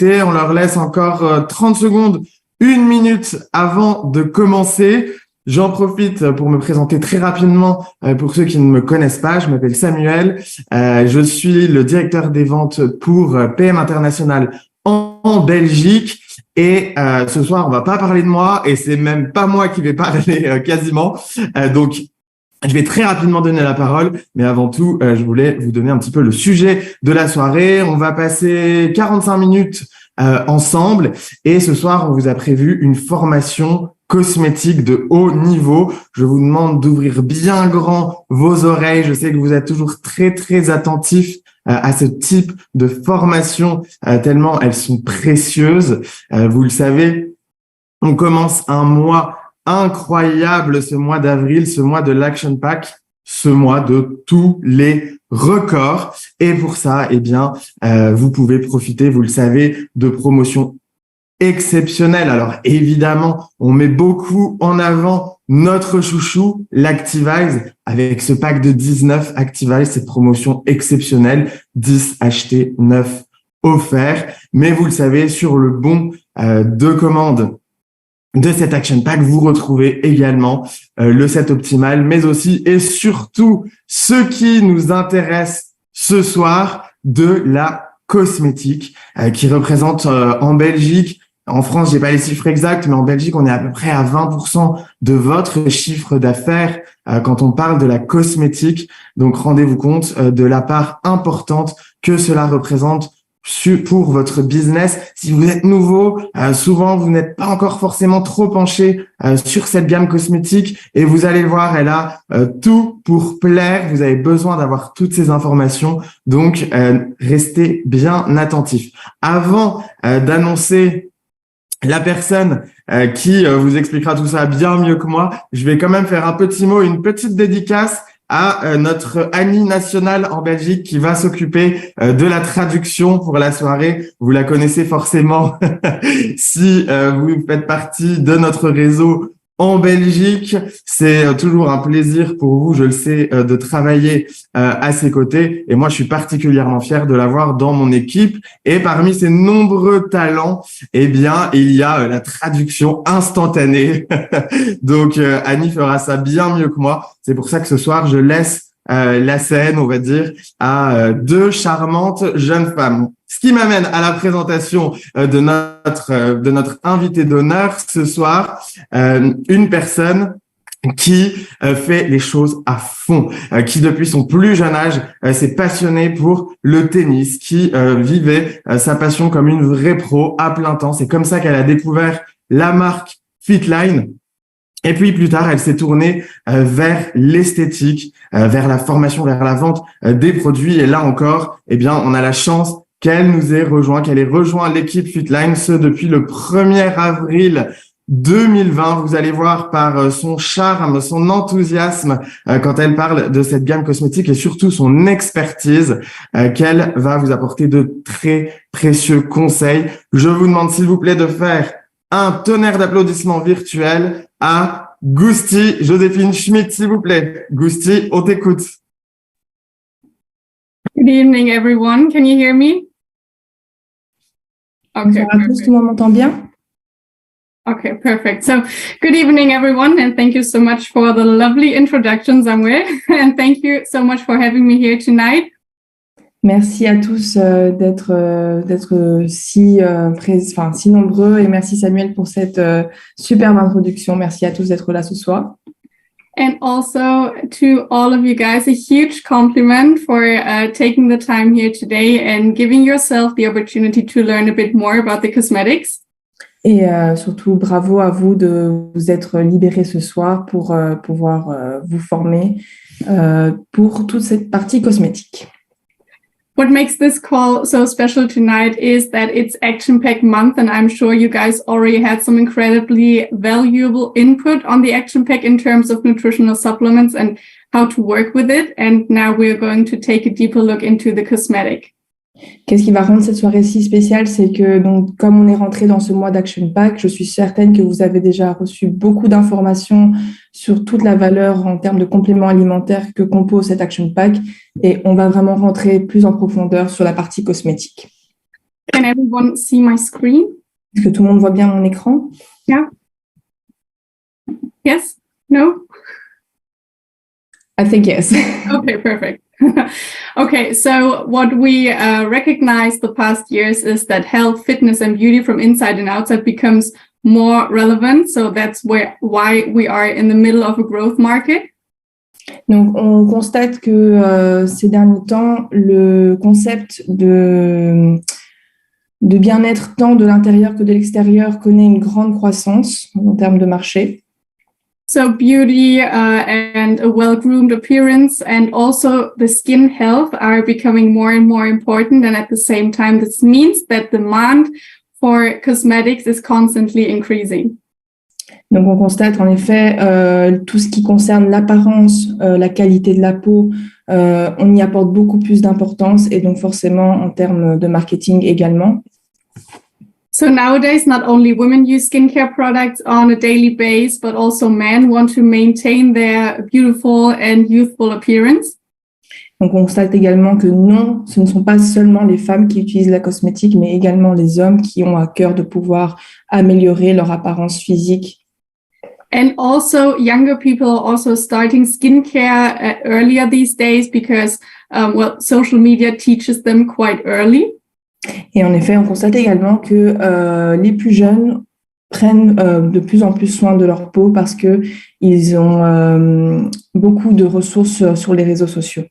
connecter. On leur laisse encore 30 secondes, 1 minute avant de commencer. J'en profite pour me présenter très rapidement pour ceux qui ne me connaissent pas. Je m'appelle Samuel. Je suis le directeur des ventes pour PM International en Belgique. Et ce soir, on va pas parler de moi et c'est même pas moi qui vais parler quasiment. Donc, je vais très rapidement donner la parole, mais avant tout, je voulais vous donner un petit peu le sujet de la soirée. On va passer 45 minutes ensemble et ce soir, on vous a prévu une formation cosmétique de haut niveau. Je vous demande d'ouvrir bien grand vos oreilles. Je sais que vous êtes toujours très, très attentifs à ce type de formation, tellement elles sont précieuses. Vous le savez, on commence un mois incroyable, ce mois d'avril, ce mois de l'Action Pack, ce mois de tous les records. Et pour ça, eh bien, vous pouvez profiter, vous le savez, de promotions exceptionnelles. Alors évidemment, on met beaucoup en avant notre chouchou, l'Activise, avec ce pack de 19 Activise, cette promotion exceptionnelle, 10 achetés, 9 offerts. Mais vous le savez, sur le bon de commande de cet Action Pack, vous retrouvez également le set optimal, mais aussi et surtout ce qui nous intéresse ce soir, de la cosmétique qui représente en Belgique, en France, j'ai pas les chiffres exacts, mais en Belgique, on est à peu près à 20% de votre chiffre d'affaires quand on parle de la cosmétique. Donc, rendez-vous compte de la part importante que cela représente pour votre business. Si vous êtes nouveau, souvent vous n'êtes pas encore forcément trop penché sur cette gamme cosmétique et vous allez le voir, elle a tout pour plaire. Vous avez besoin d'avoir toutes ces informations, donc restez bien attentifs. Avant d'annoncer la personne qui vous expliquera tout ça bien mieux que moi, je vais quand même faire un petit mot, une petite dédicace à notre Annie nationale en Belgique qui va s'occuper de la traduction pour la soirée. Vous la connaissez forcément si vous faites partie de notre réseau en Belgique. C'est toujours un plaisir pour vous, je le sais, de travailler à ses côtés. Et moi, je suis particulièrement fier de l'avoir dans mon équipe. Et parmi ces nombreux talents, eh bien, il y a la traduction instantanée. Donc, Annie fera ça bien mieux que moi. C'est pour ça que ce soir, je laisse la scène, on va dire, à deux charmantes jeunes femmes. Ce qui m'amène à la présentation de notre invité d'honneur ce soir, une personne qui fait les choses à fond, qui depuis son plus jeune âge s'est passionné pour le tennis, qui vivait sa passion comme une vraie pro à plein temps. C'est comme ça qu'elle a découvert la marque Fitline. Et puis plus tard, elle s'est tournée vers l'esthétique, vers la formation, vers la vente des produits. Et là encore, eh bien, on a la chance qu'elle nous ait rejoint, qu'elle ait rejoint l'équipe Fitline, ce depuis le 1er avril 2020. Vous allez voir par son charme, son enthousiasme quand elle parle de cette gamme cosmétique et surtout son expertise qu'elle va vous apporter de très précieux conseils. Je vous demande s'il vous plaît de faire un tonnerre d'applaudissements virtuels à Gousti Joséphine Schmidt, s'il vous plaît. Gousti, on t'écoute. Good evening, everyone. Can you hear me? Okay. Bonjour à tous, tout le monde m'entend bien? Okay, perfect. So, good evening, everyone, and thank you so much for the lovely introduction, Samuel, and thank you so much for having me here tonight. Merci à tous d'être si nombreux et merci Samuel pour cette superbe introduction. Merci à tous d'être là ce soir. And also to all of you guys, a huge compliment for taking the time here today and giving yourself the opportunity to learn a bit more about the cosmetics. Et surtout, bravo à vous de vous être libérés ce soir pour pouvoir vous former pour toute cette partie cosmétique. What makes this call so special tonight is that it's Action Pack month, and I'm sure you guys already had some incredibly valuable input on the Action Pack in terms of nutritional supplements and how to work with it. And now we're going to take a deeper look into the cosmetic. Qu'est-ce qui va rendre cette soirée si spéciale, c'est que donc, comme on est rentré dans ce mois d'Action Pack, je suis certaine que vous avez déjà reçu beaucoup d'informations sur toute la valeur en termes de compléments alimentaires que compose cet Action Pack et on va vraiment rentrer plus en profondeur sur la partie cosmétique. Can everyone see my screen? Est-ce que tout le monde voit bien mon écran? Yeah. Yes? No? I think yes. Okay, perfect. Okay, so what we recognized the past years is that health, fitness, and beauty from inside and outside becomes more relevant. So that's why we are in the middle of a growth market. Donc, on constate que ces derniers temps, le concept de bien-être tant de l'intérieur que de l'extérieur connaît une grande croissance en termes de marché. So beauty and a well-groomed appearance and also the skin health are becoming more and more important. And at the same time, this means that demand for cosmetics is constantly increasing. Donc, on constate en effet tout ce qui concerne l'apparence, la qualité de la peau, on y apporte beaucoup plus d'importance et donc forcément en termes de marketing également. So nowadays, not only women use skincare products on a daily basis, but also men want to maintain their beautiful and youthful appearance. Donc, on constate également que non, ce ne sont pas seulement les femmes qui utilisent la cosmétique, mais également les hommes qui ont à cœur de pouvoir améliorer leur apparence physique. And also younger people are also starting skincare earlier these days because, social media teaches them quite early. Et en effet, on constate également que les plus jeunes prennent de plus en plus soin de leur peau parce qu'ils ont beaucoup de ressources sur les réseaux sociaux.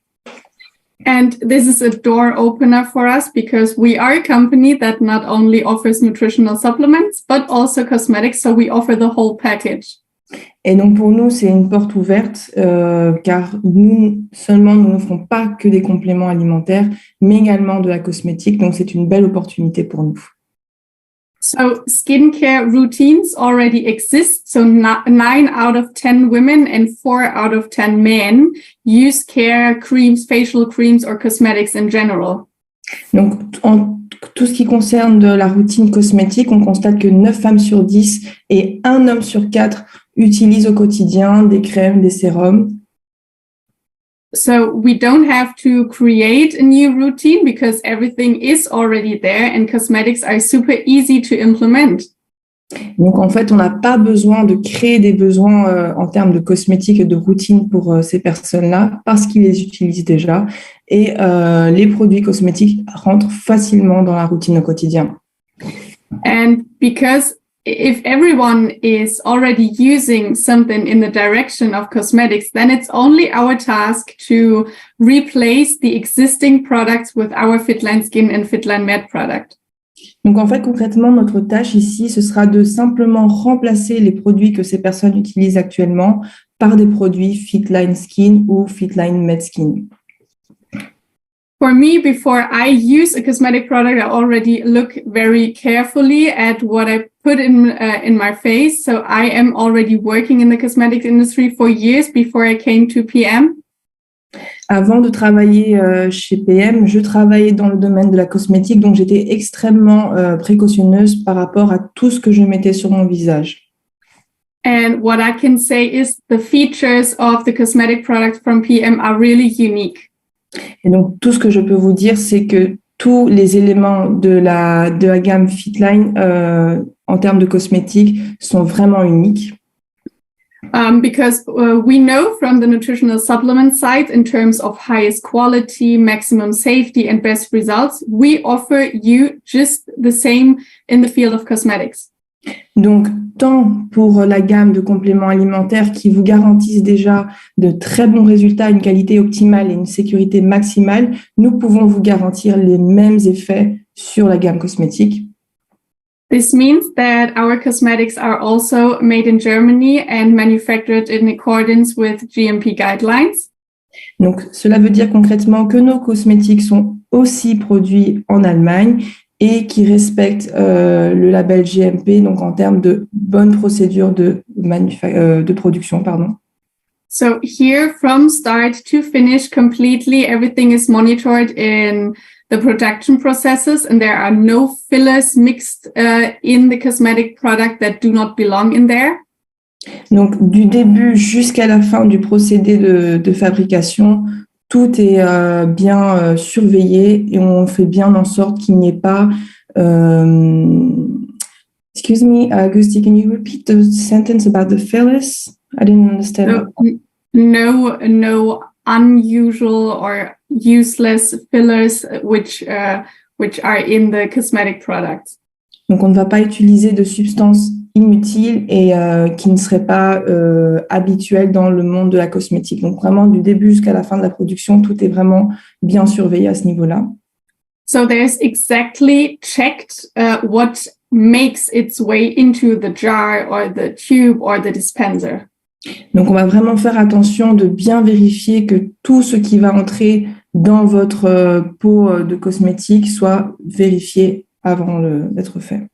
And this is a door opener for us because we are a company that not only offers nutritional supplements, but also cosmetics. So we offer the whole package. Et donc, pour nous, c'est une porte ouverte car nous n'offrons pas que des compléments alimentaires, mais également de la cosmétique. Donc, c'est une belle opportunité pour nous. So skincare routines already exist. So 9 out of 10 women and 4 out of 10 men use care creams, facial creams, or cosmetics in general. Donc, en tout ce qui concerne de la routine cosmétique, on constate que 9 femmes sur 10 et 1 homme sur 4 utilisent au quotidien des crèmes, des sérums. So we don't have to create a new routine because everything is already there and cosmetics are super easy to implement. Donc, en fait, on n'a pas besoin de créer des besoins en termes de cosmétiques et de routine pour ces personnes-là parce qu'ils les utilisent déjà. Et les produits cosmétiques rentrent facilement dans la routine au quotidien. And because if everyone is already using something in the direction of cosmetics, then it's only our task to replace the existing products with our Fitline Skin and Fitline Med product. Donc, en fait, concrètement, notre tâche ici, ce sera de simplement remplacer les produits que ces personnes utilisent actuellement par des produits Fitline Skin ou Fitline Med Skin. For me, before I use a cosmetic product, I already look very carefully at what I put in my face. So I am already working in the cosmetics industry for years before I came to PM. Avant de travailler chez PM, je travaillais dans le domaine de la cosmétique, donc j'étais extrêmement précautionneuse par rapport à tout ce que je mettais sur mon visage. And what I can say is the features of the cosmetic products from PM are really unique. Et donc, tout ce que je peux vous dire, c'est que tous les éléments de la gamme Fitline en termes de cosmétiques sont vraiment uniques. Because we know from the nutritional supplement side, in terms of highest quality, maximum safety, and best results, we offer you just the same in the field of cosmetics. Donc, tant pour la gamme de compléments alimentaires qui vous garantissent déjà de très bons résultats, une qualité optimale et une sécurité maximale, nous pouvons vous garantir les mêmes effets sur la gamme cosmétique. This means that our cosmetics are also made in Germany and manufactured in accordance with GMP guidelines. Donc, cela veut dire concrètement que nos cosmétiques sont aussi produits en Allemagne et qui respectent le label GMP, donc en termes de bonnes procédures de production, pardon. So here, from start to finish, completely everything is monitored in the production processes, and there are no fillers mixed in the cosmetic product that do not belong in there. Donc, du début jusqu'à la fin du procédé de fabrication, tout est bien surveillé et on fait bien en sorte qu'il n'y ait pas Excuse me, Gusti, can you repeat the sentence about the fillers? I didn't understand. No unusual or useless fillers which are in the cosmetic products. Donc, on ne va pas utiliser de substances inutiles et qui ne seraient pas habituelles dans le monde de la cosmétique. Donc, vraiment, du début jusqu'à la fin de la production, tout est vraiment bien surveillé à ce niveau-là. So there's exactly checked what makes its way into the jar or the tube or the dispenser. Donc, on va vraiment faire attention de bien vérifier que tout ce qui va entrer dans votre pot de cosmétique soit vérifié avant d'être fait.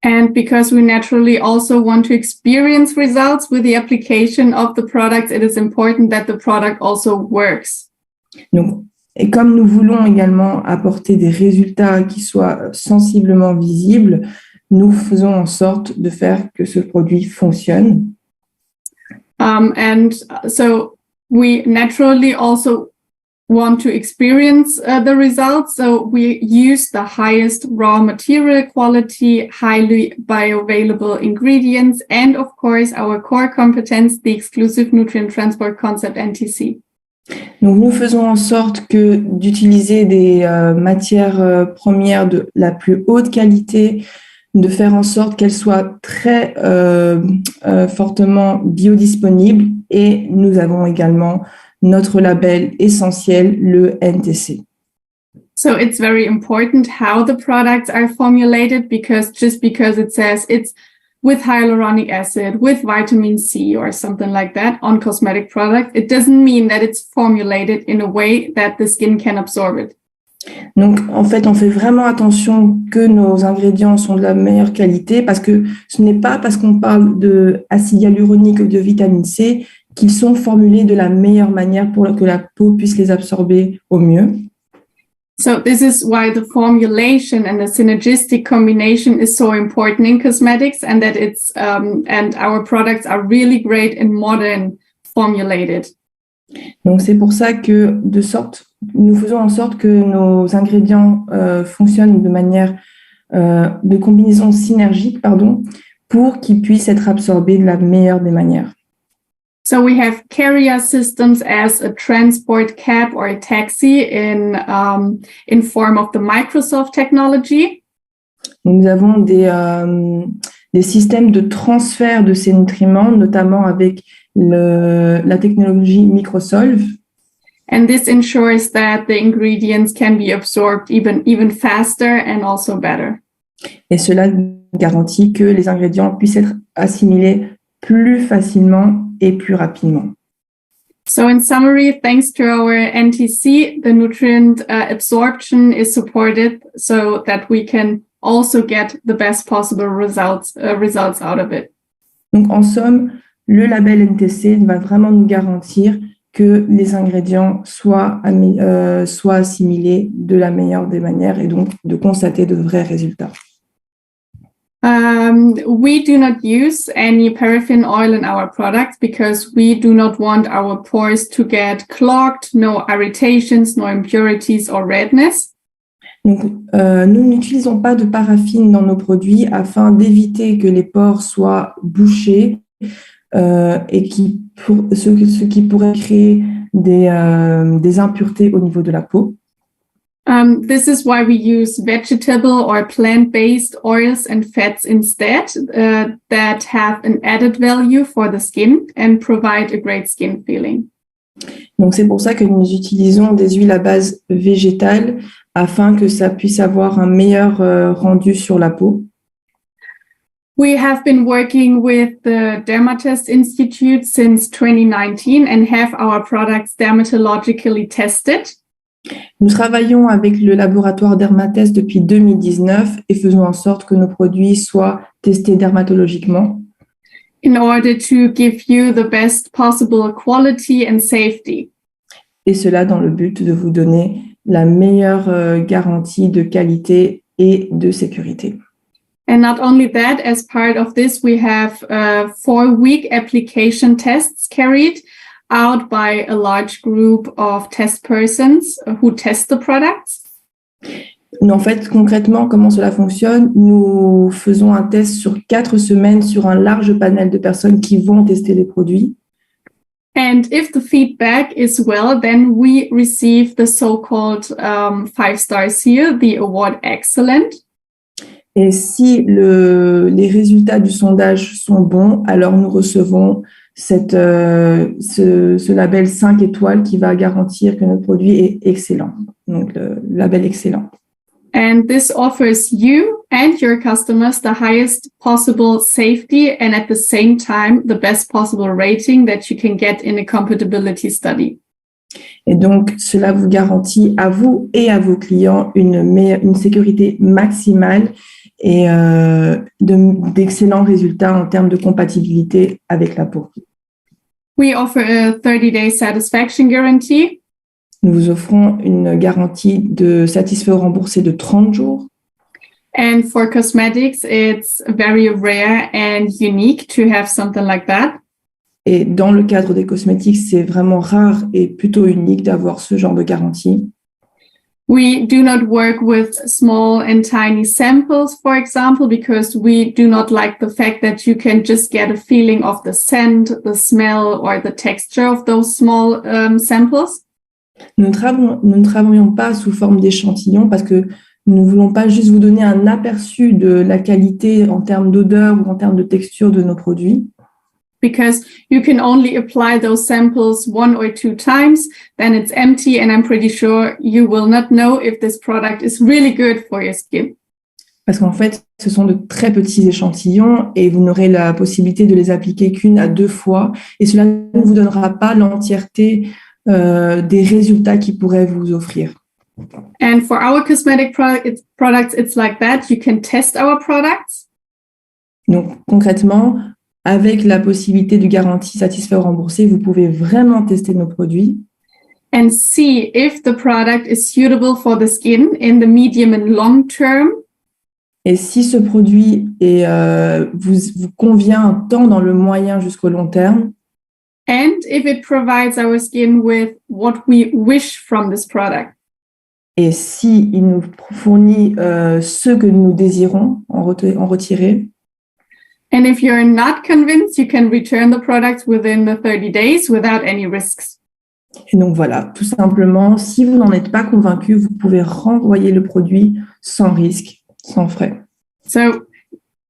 And because we naturally also want to experience results with the application of the product, it is important that the product also works. Donc, et comme nous voulons également apporter des résultats qui soient sensiblement visibles, nous faisons en sorte de faire que ce produit fonctionne. And so we naturally also want to experience the results. So we use the highest raw material quality, highly bioavailable ingredients, and of course our core competence, the exclusive nutrient transport concept NTC. Donc, nous faisons en sorte que d'utiliser des matières premières de la plus haute qualité, de faire en sorte qu'elles soient très fortement biodisponibles, et nous avons également notre label essentiel, le NTC. So it's very important how the products are formulated, because just because it says it's with hyaluronic acid, with vitamin C or something like that on cosmetic product, it doesn't mean that it's formulated in a way that the skin can absorb it. Donc, en fait, on fait vraiment attention que nos ingrédients sont de la meilleure qualité, parce que ce n'est pas parce qu'on parle d'acide hyaluronique ou de vitamine C qu'ils sont formulés de la meilleure manière pour que la peau puisse les absorber au mieux. So this is why the formulation and the synergistic combination is so important in cosmetics, and that it's and our products are really great and modern formulated. Donc, c'est pour ça que nous faisons en sorte que nos ingrédients fonctionnent de manière de combinaison synergique, pour qu'ils puissent être absorbés de la meilleure des manières. So we have carrier systems as a transport cab or a taxi in form of the Microsoft technology. Nous avons des systèmes de transfert de ces nutriments, notamment avec la technologie Microsolve. And this ensures that the ingredients can be absorbed even faster and also better. Et cela garantit que les ingrédients puissent être assimilés plus facilement et plus rapidement. So in summary, thanks to our NTC, the nutrient absorption is supported so that we can also get the best possible results out of it. Donc en somme, le label NTC va vraiment nous garantir que les ingrédients soient assimilés de la meilleure des manières, et donc de constater de vrais résultats. We do not use any paraffin oil in our products because we do not want our pores to get clogged, no irritations, no impurities or redness. Donc, nous n'utilisons pas de paraffine dans nos produits afin d'éviter que les pores soient bouchés et ce qui pourrait créer des impuretés au niveau de la peau. This is why we use vegetable or plant-based oils and fats instead that have an added value for the skin and provide a great skin feeling. Donc, c'est pour ça que nous utilisons des huiles à base végétale afin que ça puisse avoir un meilleur rendu sur la peau. We have been working with the Dermatest Institute since 2019 and have our products dermatologically tested. Nous travaillons avec le laboratoire Dermatest depuis 2019 et faisons en sorte que nos produits soient testés dermatologiquement. In order to give you the best possible quality and safety. Et cela dans le but de vous donner la meilleure garantie de qualité et de sécurité. And not only that, as part of this, we have 4-week application tests carried out by a large group of test persons who test the products. Mais en fait, concrètement, comment cela fonctionne? Nous faisons un test sur 4 semaines sur un large panel de personnes qui vont tester les produits. And if the feedback is well, then we receive the so-called 5-star seal, the award excellent. Et si les résultats du sondage sont bons, alors nous recevons ce label 5 étoiles qui va garantir que notre produit est excellent. Donc, le label excellent. And this offers you and your customers the highest possible safety and at the same time, the best possible rating that you can get in a compatibility study. Et donc, cela vous garantit à vous et à vos clients une sécurité maximale et d'excellents résultats en termes de compatibilité avec la peau. We offer a 30-day satisfaction guarantee. Nous vous offrons une garantie de satisfait ou remboursé de 30 jours. And for cosmetics, it's very rare and unique to have something like that. Et dans le cadre des cosmétiques, c'est vraiment rare et plutôt unique d'avoir ce genre de garantie. We do not work with small and tiny samples, for example, because we do not like the fact that you can just get a feeling of the scent, the smell, or the texture of those small samples. Nous ne travaillons pas sous forme d'échantillons parce que nous ne voulons pas juste vous donner un aperçu de la qualité en termes d'odeur ou en termes de texture de nos produits. Because you can only apply those samples 1 or 2 times, then it's empty, and I'm pretty sure you will not know if this product is really good for your skin. Parce qu'en fait, ce sont de très petits échantillons et vous n'aurez la possibilité de les appliquer qu'1 à 2 fois et cela ne vous donnera pas l'entièreté des résultats qu'ils pourraient vous offrir. And for our cosmetic products, it's like that. You can test our products. Donc, concrètement, avec la possibilité de garantie satisfait ou remboursé, vous pouvez vraiment tester nos produits. And see if the product is suitable for the skin in the medium and long term. Et si ce produit vous convient tant dans le moyen jusqu'au long terme. And if it provides our skin with what we wish from this product. Et si il nous fournit ce que nous désirons en retirer. And if you're not convinced, you can return the product within the 30 days without any risks. Et donc voilà, tout simplement, si vous n'en êtes pas convaincu, vous pouvez renvoyer le produit sans risque, sans frais. So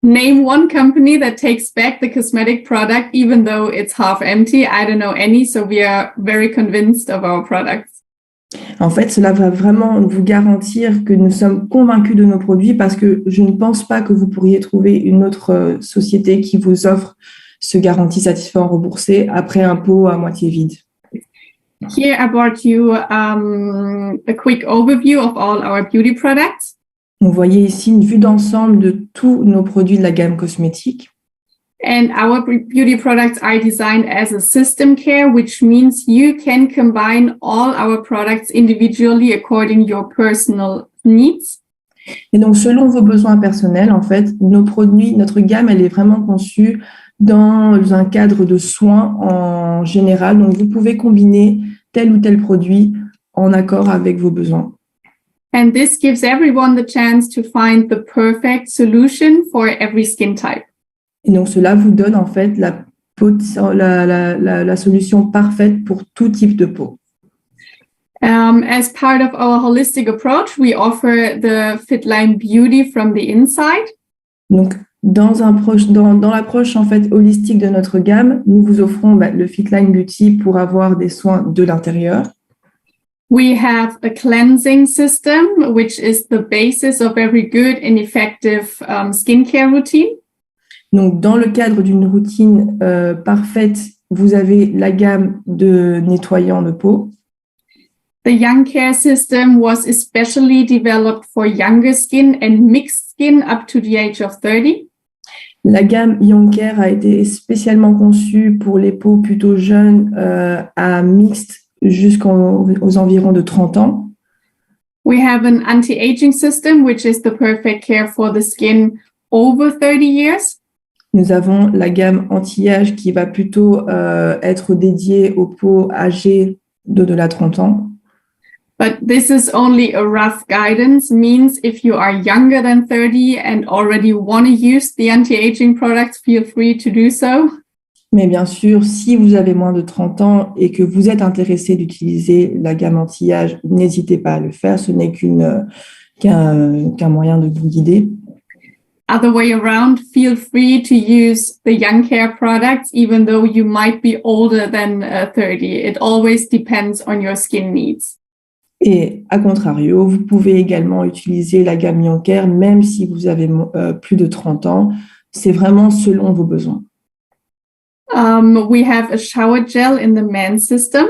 name one company that takes back the cosmetic product even though it's half empty. I don't know any, so we are very convinced of our products. En fait, cela va vraiment vous garantir que nous sommes convaincus de nos produits parce que je ne pense pas que vous pourriez trouver une autre société qui vous offre ce garantie satisfait ou remboursé après un pot à moitié vide. Here I brought you a quick overview of all our beauty products. Vous voyez ici une vue d'ensemble de tous nos produits de la gamme cosmétique. And our beauty products are designed as a system care, which means you can combine all our products individually according to your personal needs. Et donc, selon vos besoins personnels, en fait, nos produits, notre gamme, elle est vraiment conçue dans un cadre de soins en général. Donc, vous pouvez combiner tel ou tel produit en accord avec vos besoins. And this gives everyone the chance to find the perfect solution for every skin type. Et donc, cela vous donne en fait la solution parfaite pour tout type de peau. As part of our holistic approach, we offer the Fitline Beauty from the inside. Donc, dans l'approche en fait holistique de notre gamme, nous vous offrons le Fitline Beauty pour avoir des soins de l'intérieur. We have a cleansing system, which is the basis of every good and effective skincare routine. Donc, dans le cadre d'une routine parfaite, vous avez la gamme de nettoyants de peau. The Young Care system was especially developed for younger skin and mixed skin up to the age of 30. La gamme Young Care a été spécialement conçue pour les peaux plutôt jeunes à mixte jusqu'aux environs de 30 ans. We have an anti-aging system, which is the perfect care for the skin over 30 years. Nous avons la gamme anti-âge qui va plutôt être dédiée aux peaux âgées d'au-delà de 30 ans. But this is only a rough guidance, means if you are younger than 30 and already want to use the anti-aging products, feel free to do so. Mais bien sûr, si vous avez moins de 30 ans et que vous êtes intéressé d'utiliser la gamme anti-âge, n'hésitez pas à le faire. Ce n'est qu'un moyen de vous guider. Other way around, feel free to use the Young Care products, even though you might be older than 30. It always depends on your skin needs. Et à contrario, vous pouvez également utiliser la gamme Young Care, même si vous avez plus de 30 ans. C'est vraiment selon vos besoins. We have a shower gel in the men's system.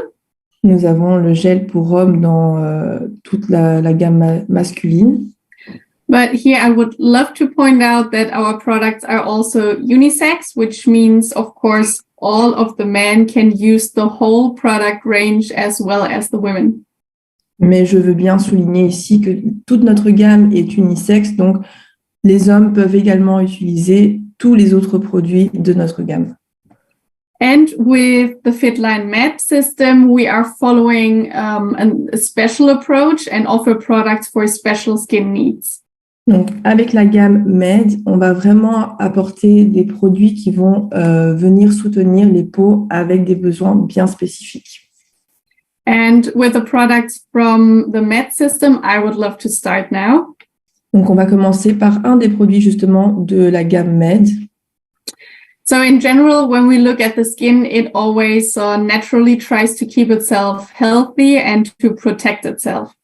Nous avons le gel pour hommes dans toute la gamme masculine. But here I would love to point out that our products are also unisex, which means, of course, all of the men can use the whole product range as well as the women. Mais je veux bien souligner ici que toute notre gamme est unisexe, donc les hommes peuvent également utiliser tous les autres produits de notre gamme. And with the Fitline Med system, we are following a special approach and offer products for special skin needs. Donc, avec la gamme Med, on va vraiment apporter des produits qui vont venir soutenir les peaux avec des besoins bien spécifiques. And with the products from the Med system, I would love to start now. Donc, on va commencer par un des produits justement de la gamme Med. So in general, when we look at the skin, it always naturally tries to keep itself healthy and to protect itself.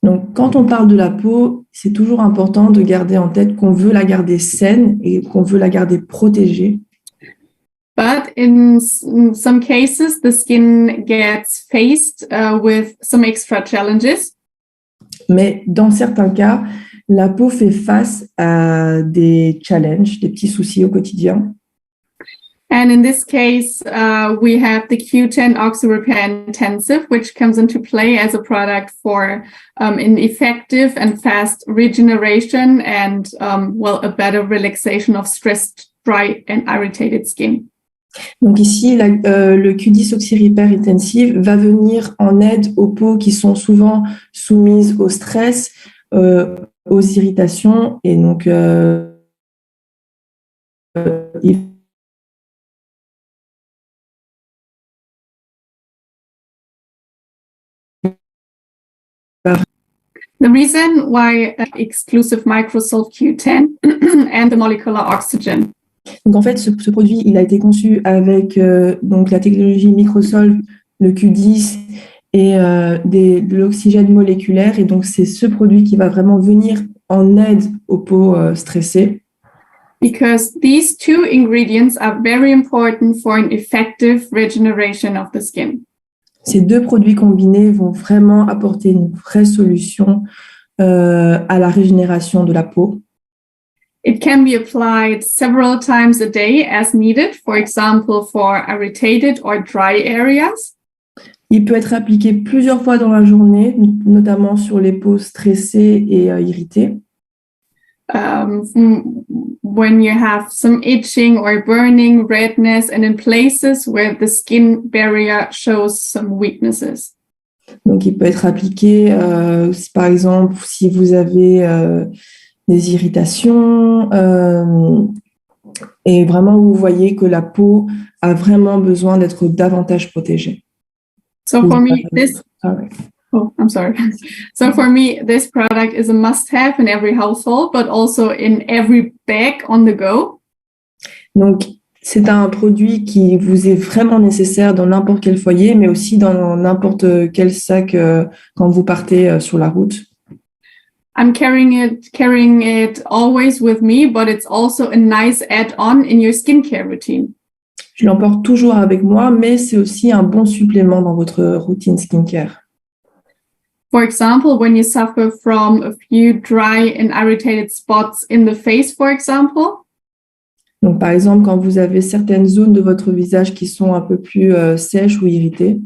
Donc, quand on parle de la peau, c'est toujours important de garder en tête qu'on veut la garder saine et qu'on veut la garder protégée. But in some cases, the skin gets faced with some extra challenges. Mais dans certains cas, la peau fait face à des challenges, des petits soucis au quotidien. And in this case, we have the Q10 Oxy Repair Intensive, which comes into play as a product for an effective and fast regeneration and, a better relaxation of stressed, dry and irritated skin. Donc ici, le Q10 Oxy Repair Intensive va venir en aide aux peaux qui sont souvent soumises au stress, aux irritations, et donc The reason why exclusive Microsolve Q10 and the molecular oxygen. Donc en fait, ce produit, il a été conçu avec donc la technologie Microsolve, le Q10 et de l'oxygène moléculaire. Et donc c'est ce produit qui va vraiment venir en aide aux peaux stressées. Because these two ingredients are very important for an effective regeneration of the skin. Ces deux produits combinés vont vraiment apporter une vraie solution à la régénération de la peau. It can be applied several times a day as needed, for example, for irritated or dry areas. Il peut être appliqué plusieurs fois dans la journée, notamment sur les peaux stressées et irritées. When you have some itching or burning, redness, and in places where the skin barrier shows some weaknesses. Donc, il peut être appliqué, par exemple, si vous avez des irritations et vraiment vous voyez que la peau a vraiment besoin d'être davantage protégée. So for me, So for me, this product is a must-have in every household, but also in every bag on the go. Donc, c'est un produit qui vous est vraiment nécessaire dans n'importe quel foyer, mais aussi dans n'importe quel sac quand vous partez sur la route. I'm carrying it always with me, but it's also a nice add-on in your skincare routine. Je l'emporte toujours avec moi, mais c'est aussi un bon supplément dans votre routine skincare. For example, when you suffer from a few dry and irritated spots in the face, for example. Donc, par exemple, quand vous avez certaines zones de votre visage qui sont un peu plus sèches ou irritées.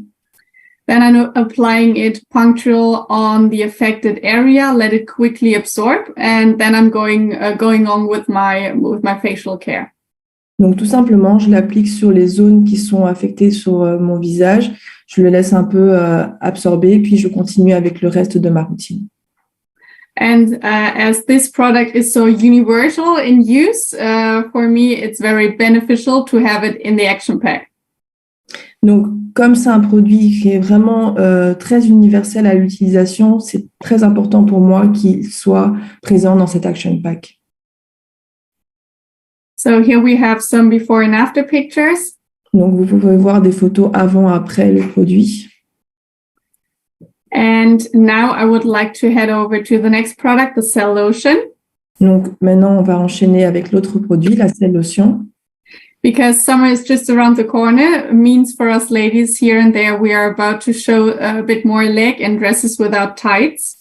Then I'm applying it punctual on the affected area, let it quickly absorb, and then I'm going on with my facial care. Donc, tout simplement, je l'applique sur les zones qui sont affectées sur mon visage. Je le laisse un peu absorber, puis je continue avec le reste de ma routine. And as this product is so universal in use, for me, it's very beneficial to have it in the action pack. Donc, comme c'est un produit qui est vraiment très universel à l'utilisation, c'est très important pour moi qu'il soit présent dans cet action pack. So here we have some before and after pictures. Donc, vous pouvez voir des photos avant-après le produit. And now I would like to head over to the next product, the Cell Lotion. Donc, maintenant, on va enchaîner avec l'autre produit, la Cell Lotion. Because summer is just around the corner, means for us ladies here and there, we are about to show a bit more leg and dresses without tights.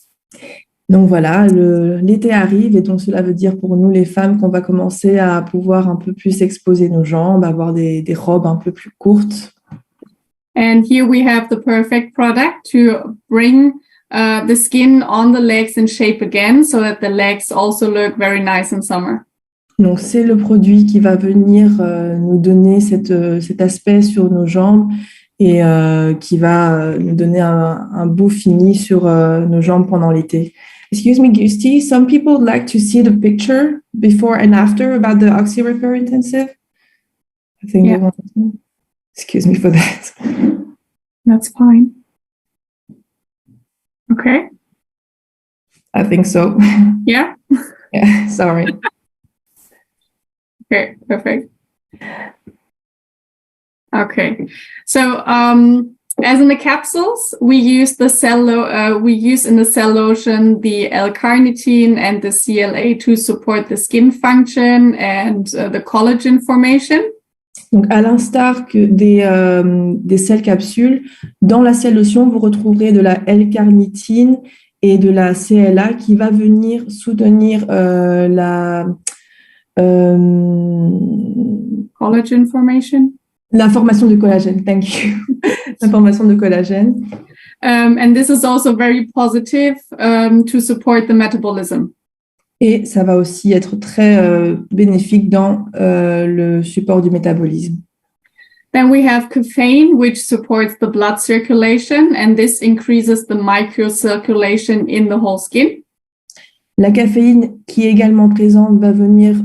Donc voilà, l'été arrive et donc cela veut dire pour nous les femmes qu'on va commencer à pouvoir un peu plus exposer nos jambes, avoir des robes un peu plus courtes. And here we have the perfect product to bring the skin on the legs in shape again so that the legs also look very nice in summer. Donc c'est le produit qui va venir nous donner cet aspect sur nos jambes et qui va nous donner un beau fini sur nos jambes pendant l'été. Excuse me, Gusti, some people would like to see the picture before and after about the Oxy Repair Intensive. I think Yeah. they want to. Excuse me for that. That's fine. Okay. I think so. Yeah. Yeah, sorry. Okay. Perfect. Okay. So, as in the capsules, we use in the Cell Lotion the L-carnitine and the CLA to support the skin function and the collagen formation. Donc, à l'instar que des sels capsules, dans la Cell Lotion, vous retrouverez de la L-carnitine et de la CLA qui va venir soutenir Collagen formation. la formation de collagène. Thank you. La formation de collagène. And this is also very positive to support the metabolism. Et ça va aussi être très bénéfique dans le support du métabolisme. Then we have caffeine, which supports the blood circulation, and this increases the microcirculation in the whole skin. La caféine qui est également présente va venir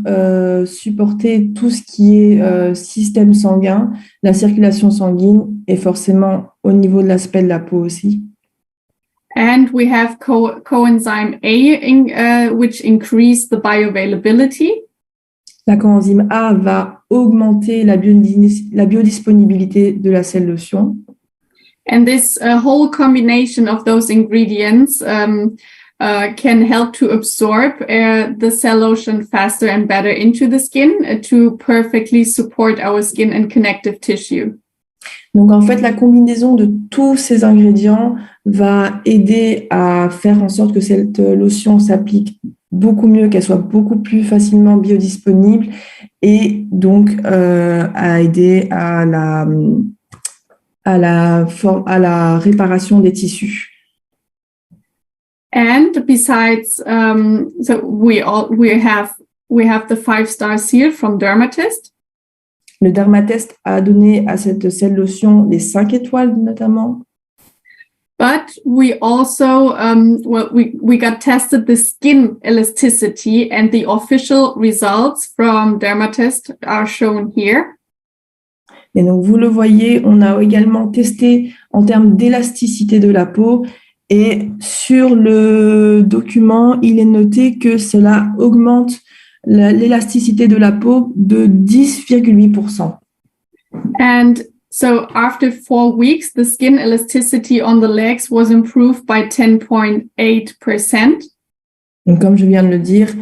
supporter tout ce qui est système sanguin, la circulation sanguine et forcément au niveau de l'aspect de la peau aussi. And we have coenzyme A, which increase the bioavailability. La coenzyme A va augmenter la biodisponibilité de la Cell Lotion. And this whole combination of those ingredients can help to absorb the Cell Lotion faster and better into the skin to perfectly support our skin and connective tissue. Donc, en fait, la combinaison de tous ces ingrédients va aider à faire en sorte que cette lotion s'applique beaucoup mieux, qu'elle soit beaucoup plus facilement biodisponible et donc à aider à la réparation des tissus. And besides, so we have the 5-star seal from Dermatist. Le Dermatest a donné à cette Cell Lotion les 5 étoiles notamment. But we also, we got tested the skin elasticity, and the official results from Dermatist are shown here. Et donc, vous le voyez, on a également testé en termes d'élasticité de la peau. Et sur le document, il est noté que cela augmente l'élasticité de la peau de 10,8%. And so after 4 weeks, the skin elasticity on the legs was improved by 10.8%. Donc, comme je viens de le dire,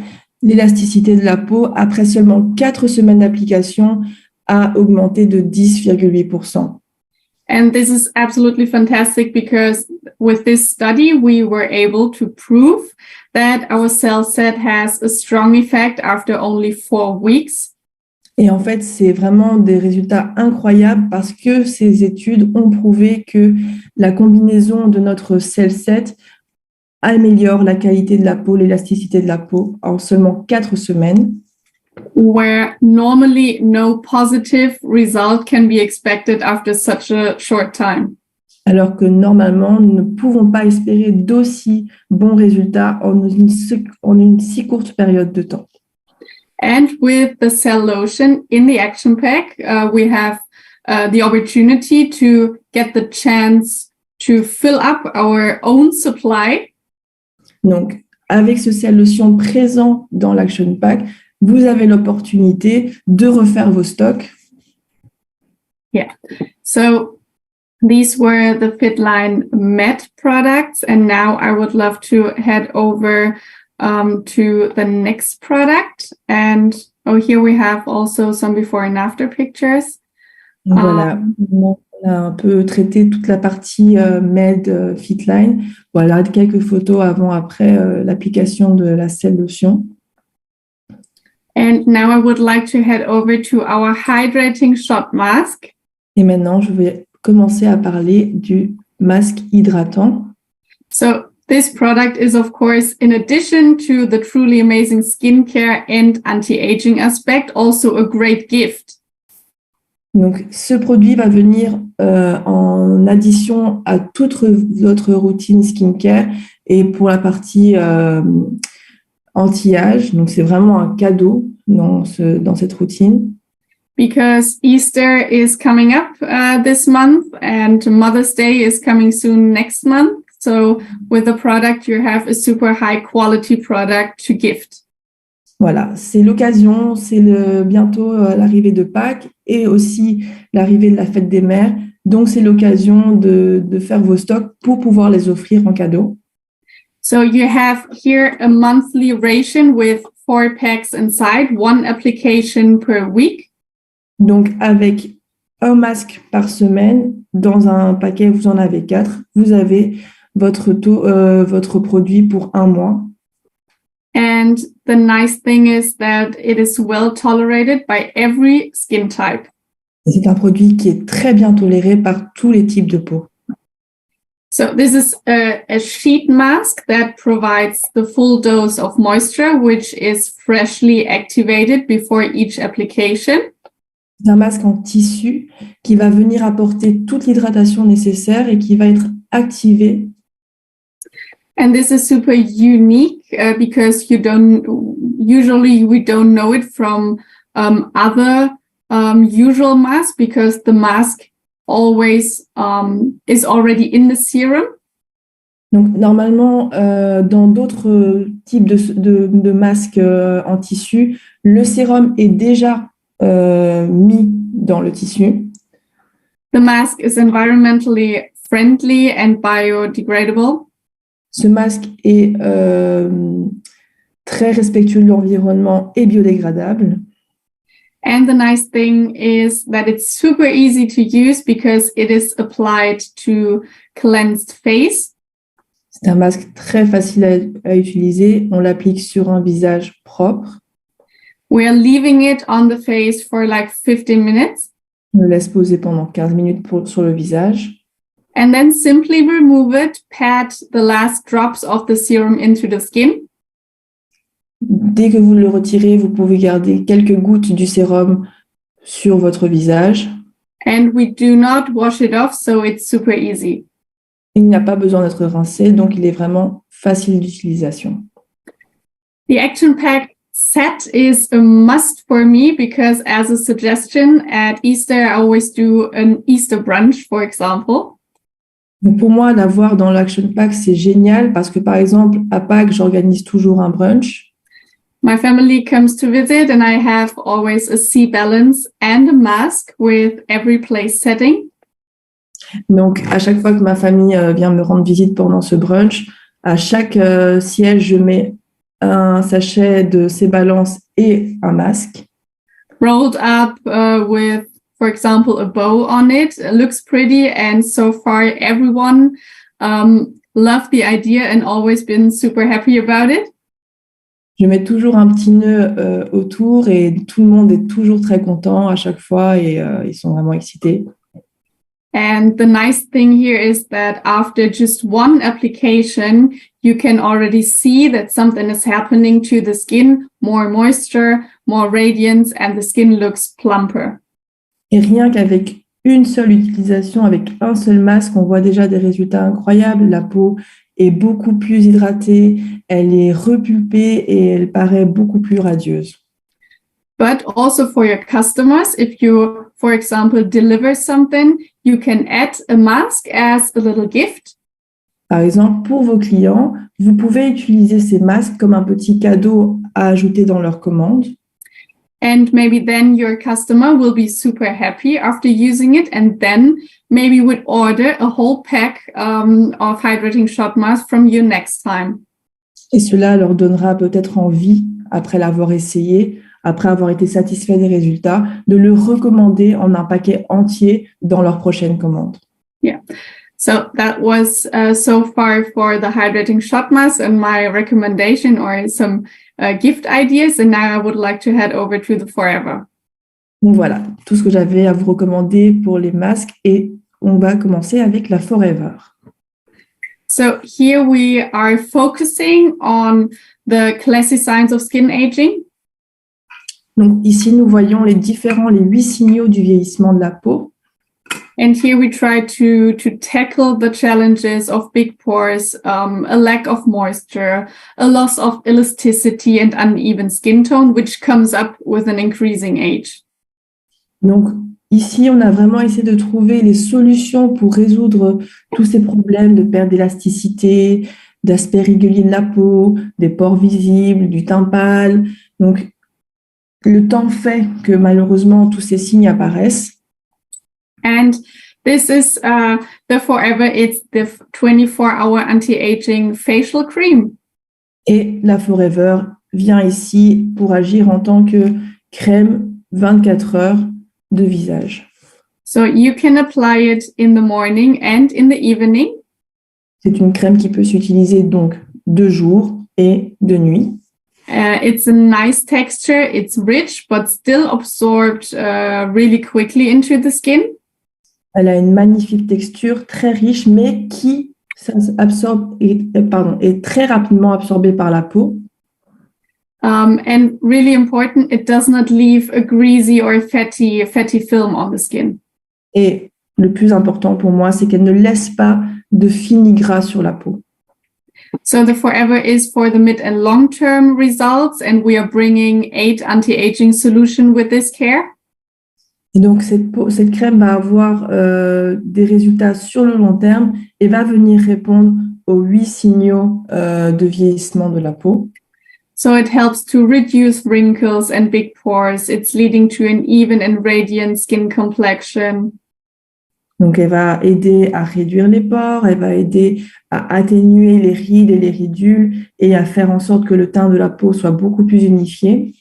l'élasticité de la peau, après seulement 4 semaines d'application, a augmenté de 10,8%. And this is absolutely fantastic because with this study, we were able to prove that our cell set has a strong effect after only 4 weeks. Et en fait, c'est vraiment des résultats incroyables parce que ces études ont prouvé que la combinaison de notre cell set améliore la qualité de la peau, l'élasticité de la peau en seulement 4 semaines. where normally no positive result can be expected after such a short time. Alors que normalement, nous ne pouvons pas espérer d'aussi bons résultats en une si courte période de temps. And with the Cell Lotion in the Action Pack, we have the opportunity to get the chance to fill up our own supply. Donc, avec ce Cell Lotion présent dans l'Action Pack, vous avez l'opportunité de refaire vos stocks. Yeah. So these were the Fitline Med products. And now I would love to head over to the next product. And here we have also some before and after pictures. Voilà, on a un peu traité toute la partie Med Fitline. Voilà, quelques photos avant-après l'application de la Cell Lotion. And now I would like to head over to our hydrating shot mask. Et maintenant, je vais commencer à parler du masque hydratant. So this product is, of course, in addition to the truly amazing skincare and anti-aging aspect, also a great gift. Donc, ce produit va venir en addition à toute votre routine skincare et pour la partie anti-âge. Donc, c'est vraiment un cadeau dans cette routine. Because Easter is coming up this month and Mother's Day is coming soon next month. So with the product, you have a super high quality product to gift. Voilà, c'est l'occasion, c'est bientôt l'arrivée de Pâques et aussi l'arrivée de la fête des mères. Donc, c'est l'occasion de faire vos stocks pour pouvoir les offrir en cadeau. So you have here a monthly ration with 4 packs inside, 1 application per week. Donc, avec un masque par semaine, dans un paquet, vous en avez 4. Vous avez votre produit pour 1 mois. And the nice thing is that it is well tolerated by every skin type. C'est un produit qui est très bien toléré par tous les types de peau. So this is a sheet mask that provides the full dose of moisture, which is freshly activated before each application. C'est un masque en tissu qui va venir apporter toute l'hydratation nécessaire et qui va être activé. And this is super unique because we don't know it from other usual masks because the mask always is already in the serum. Donc normalement, dans d'autres types de masques en tissu, le sérum est déjà mis dans le tissu. The mask is environmentally friendly and biodegradable. Ce masque est très respectueux de l'environnement et biodégradable. And the nice thing is that it's super easy to use because it is applied to cleansed face. C'est un masque très facile à utiliser. On l'applique sur un visage propre. We are leaving it on the face for like 15 minutes. On le laisse poser pendant 15 minutes sur le visage. And then simply remove it, pat the last drops of the serum into the skin. Dès que vous le retirez, vous pouvez garder quelques gouttes du sérum sur votre visage. And we do not wash it off, so it's super easy. Il n'y a pas besoin d'être rincé, donc il est vraiment facile d'utilisation. The Action Pack set is a must for me because as a suggestion at Easter, I always do an Easter brunch, for example. Donc pour moi, l'avoir dans l'Action Pack, c'est génial parce que, par exemple, à Pâques, j'organise toujours un brunch. My family comes to visit and I have always a C-balance and a mask with every place setting. Donc, à chaque fois que ma famille vient me rendre visite pendant ce brunch, à chaque siège, je mets un sachet de C-balance et un masque. Rolled up with, for example, a bow on it. It looks pretty, and so far everyone loved the idea and always been super happy about it. Je mets toujours un petit nœud autour et tout le monde est toujours très content à chaque fois et ils sont vraiment excités. And the nice thing here is that after just one application, you can already see that something is happening to the skin, more moisture, more radiance, and the skin looks plumper. Et rien qu'avec une seule utilisation, avec un seul masque, on voit déjà des résultats incroyables. La peau est beaucoup plus hydratée, elle est repulpée et elle paraît beaucoup plus radieuse. But also for your customers, if you, for example, deliver something, you can add a mask as a little gift. Par exemple, pour vos clients, vous pouvez utiliser ces masques comme un petit cadeau à ajouter dans leur commande. And maybe then your customer will be super happy after using it, and then maybe would order a whole pack of hydrating shot masks from you next time. Et cela leur donnera peut-être envie, après l'avoir essayé, après avoir été satisfait des résultats, de le recommander en un paquet entier dans leur prochaine commande. Yeah. So that was so far for the hydrating shot mask and my recommendation or some gift ideas. And now I would like to head over to the Forever. Donc voilà, tout ce que j'avais à vous recommander pour les masques et on va commencer avec la Forever. So here we are focusing on the classic signs of skin aging. Donc ici, nous voyons les 8 signaux du vieillissement de la peau. And here we try to tackle the challenges of big pores, a lack of moisture, a loss of elasticity and uneven skin tone, which comes up with an increasing age. Donc ici, on a vraiment essayé de trouver les solutions pour résoudre tous ces problèmes de perte d'élasticité, d'aspect régulier de la peau, des pores visibles, du teint pâle. Donc le temps fait que malheureusement tous ces signes apparaissent. And this is the Forever, it's the 24-hour anti-aging facial cream. Et la Forever vient ici pour agir en tant que crème 24 heures de visage. So you can apply it in the morning and in the evening. C'est une crème qui peut s'utiliser donc de jour et de nuit. It's a nice texture, it's rich, but still absorbed really quickly into the skin. Elle a une magnifique texture, très riche, mais qui est très rapidement absorbée par la peau. And really important, it does not leave a greasy or fatty film on the skin. Et le plus important pour moi, c'est qu'elle ne laisse pas de fini gras sur la peau. So the Forever is for the mid and long-term results, and we are bringing 8 anti-aging solutions with this care. Et donc, cette crème va avoir des résultats sur le long terme et va venir répondre aux 8 signaux de vieillissement de la peau. So it helps to reduce wrinkles and big pores. It's leading to an even and radiant skin complexion. Donc, elle va aider à réduire les pores, elle va aider à atténuer les rides et les ridules et à faire en sorte que le teint de la peau soit beaucoup plus unifié.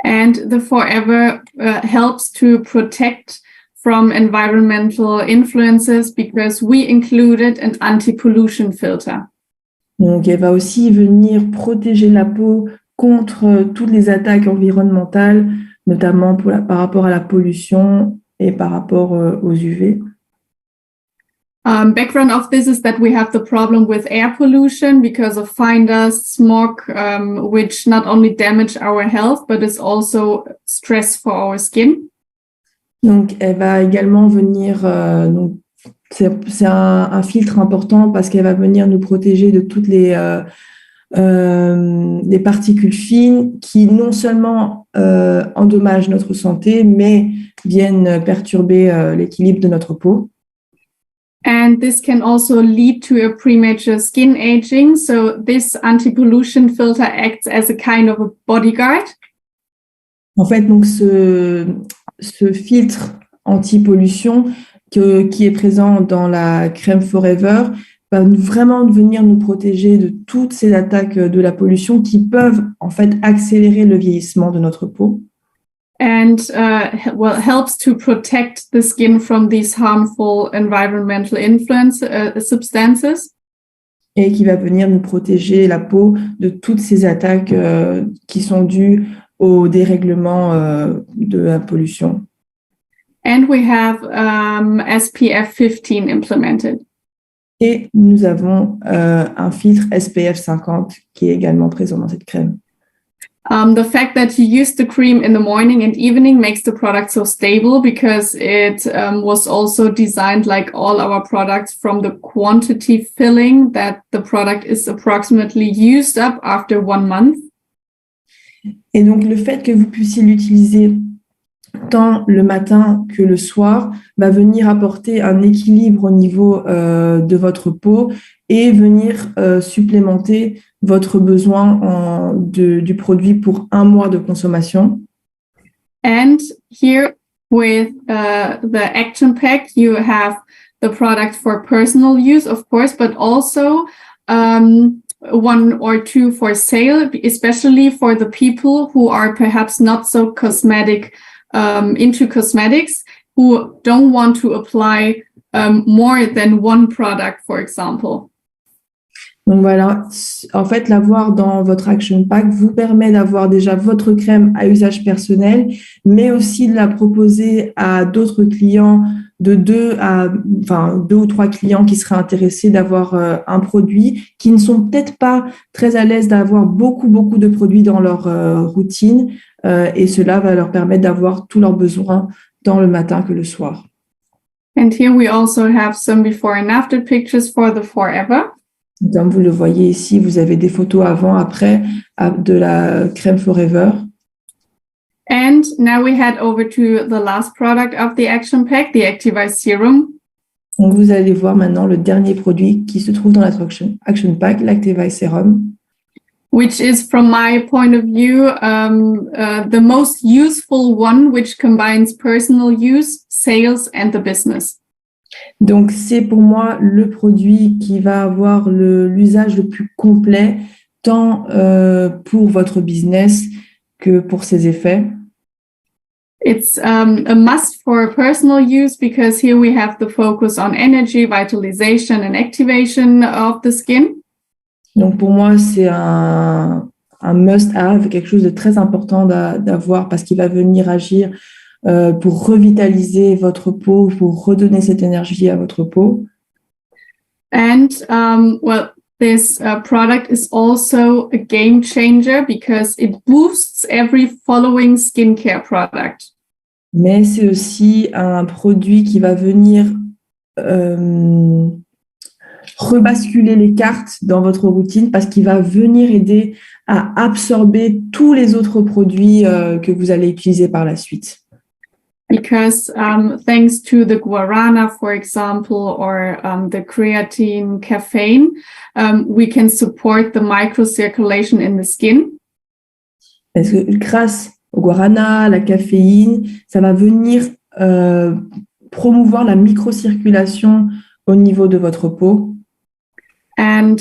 And the Forever helps to protect from environmental influences because we included an anti-pollution filter. Donc, elle va aussi venir protéger la peau contre toutes les attaques environnementales, notamment par rapport à la pollution et par rapport aux UV. Background of this is that we have the problem with air pollution because of fine dust, smog, which not only damage our health, but is also stress for our skin. Donc, elle va également venir, c'est un filtre important parce qu'elle va venir nous protéger de toutes les particules fines qui non seulement endommagent notre santé, mais viennent perturber l'équilibre de notre peau. And this can also lead to a premature skin aging. So this anti-pollution filter acts as a kind of a bodyguard. En fait, donc ce filtre anti-pollution qui est présent dans la crème Forever va vraiment venir nous protéger de toutes ces attaques de la pollution qui peuvent en fait accélérer le vieillissement de notre peau. And helps to protect the skin from these harmful environmental substances. Et qui va venir nous protéger la peau de toutes ces attaques qui sont dues au dérèglement de la pollution. And we have SPF 15 implemented. Et nous avons un filtre SPF 50 qui est également présent dans cette crème. The fact that you use the cream in the morning and evening makes the product so stable because it was also designed like all our products from the quantity filling that the product is approximately used up after 1 month. Et donc, le fait que vous puissiez l'utiliser tant le matin que le soir va venir apporter un équilibre au niveau de votre peau et venir supplémenter votre besoin du produit pour 1 mois de consommation. And here with the Action Pack, you have the product for personal use, of course, but also 1 or 2 for sale, especially for the people who are perhaps not so cosmetic into cosmetics, who don't want to apply more than 1 product, for example. Donc voilà, en fait, l'avoir dans votre Action Pack vous permet d'avoir déjà votre crème à usage personnel, mais aussi de la proposer à d'autres clients, de 2 ou 3 clients qui seraient intéressés d'avoir un produit, qui ne sont peut-être pas très à l'aise d'avoir beaucoup de produits dans leur routine, et cela va leur permettre d'avoir tous leurs besoins tant le matin que le soir. And here we also have some before and after pictures for the Forever. Comme vous le voyez ici, vous avez des photos avant, après de la crème Forever. And now we head over to the last product of the Action Pack, the Activise Serum. Donc vous allez voir maintenant le dernier produit qui se trouve dans la Action Pack, l'Activise Serum. Which is, from my point of view, the most useful one, which combines personal use, sales, and the business. Donc, c'est pour moi le produit qui va avoir l'usage le plus complet, tant pour votre business que pour ses effets. It's a must for personal use because here we have the focus on energy, vitalization, and activation of the skin. Donc, pour moi, c'est un must-have, quelque chose de très important d'avoir parce qu'il va venir agir pour revitaliser votre peau, pour redonner cette énergie à votre peau. And this product is also a game changer because it boosts every following skincare product. Mais c'est aussi un produit qui va venir rebasculer les cartes dans votre routine parce qu'il va venir aider à absorber tous les autres produits que vous allez utiliser par la suite. Because thanks to the guarana, for example, or the creatine caffeine, we can support the microcirculation in the skin. Parce que grâce au guarana, la caféine, ça va venir promouvoir la microcirculation au niveau de votre peau. And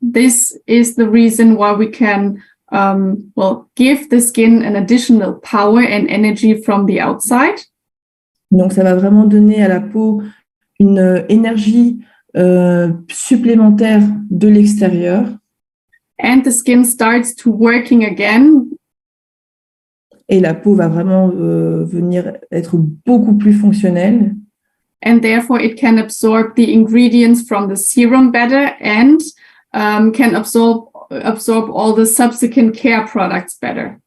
this is the reason why we can give the skin an additional power and energy from the outside. Donc, ça va vraiment donner à la peau une énergie supplémentaire de l'extérieur. And the skin starts to working again. Et la peau va vraiment venir être beaucoup plus fonctionnelle. And therefore, it can absorb the ingredients from the serum better and can absorb all the subsequent care products better.